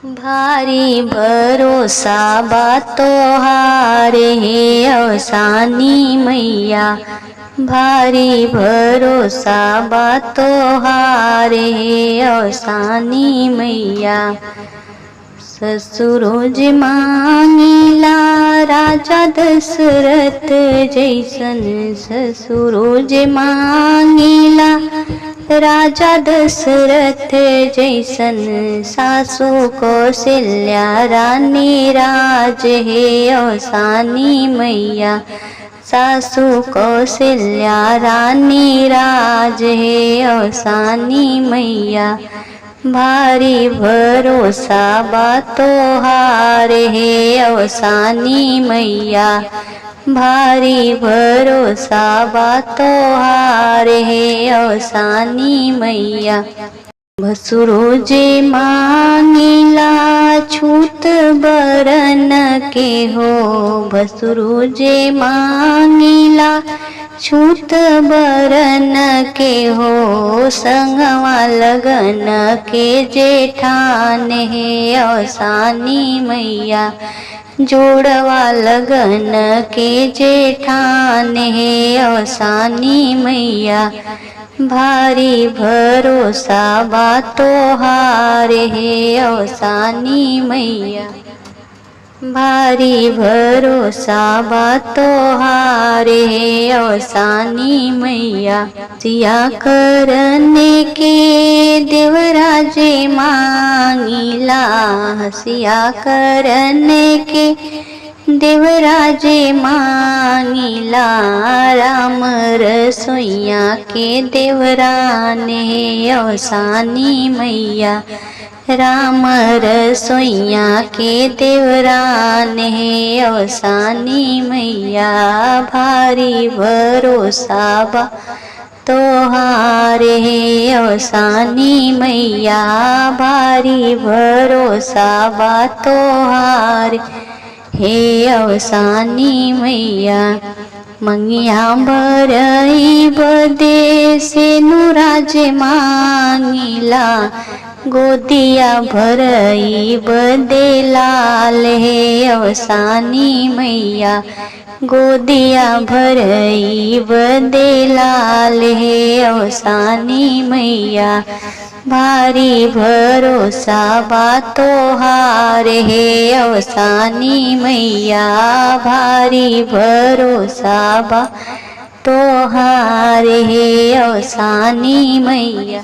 भारी भरोसा बा तोहारे हे अवसानी मैया। भारी भरोसा बा तोहारे हे अवसानी मैया। ससुरोज मांगिला राजा दशरथ जैसन। ससुरोज मांगिला राजा दशरथ जैसन। सासू कौशल्या रानी राज हे अवसानी मैया। सासू कौशल्या रानी राज हे अवसानी मैया। भारी भरोसा बा तोहारे हे अवसानी मैया। भारी भरोसा बा तोहारे हे अवसानी मैया। भसुरोज मांगिला छूत बरन के हो। भसुरोज मांगिला छूत बरन के हो। संगवा लगन के जेठान हे अवसानी मैया। जोड़वा लगन के जेठान हे अवसानी मैया। भारी भरोसा बा तोहारे हे अवसानी मैया। भारी भरोसा बा तोहारे हे अवसानी मैया। सिया करने के देवराजे मांगिला। हसिया करने के देवराजे मांगिला। राम रसोइया के देवरान हे अवसानी मैया। राम रसोइया के देवरान हे अवसानी मैया। भारी भरोसा बा तोहारे हे अवसानी मैया। भारी भरोसा बा तोहारे हे अवसानी मैया। मंगिया भरई बदे से नुराज मांगिला। गोदिया भरई बदे लाल हे अवसानी मैया। गोदिया भरई बदे लाल हे अवसानी मैया। भारी भरोसा बा तोहारे हे अवसानी मैया। भारी भरोसा बा तोहारे हे अवसानी मैया।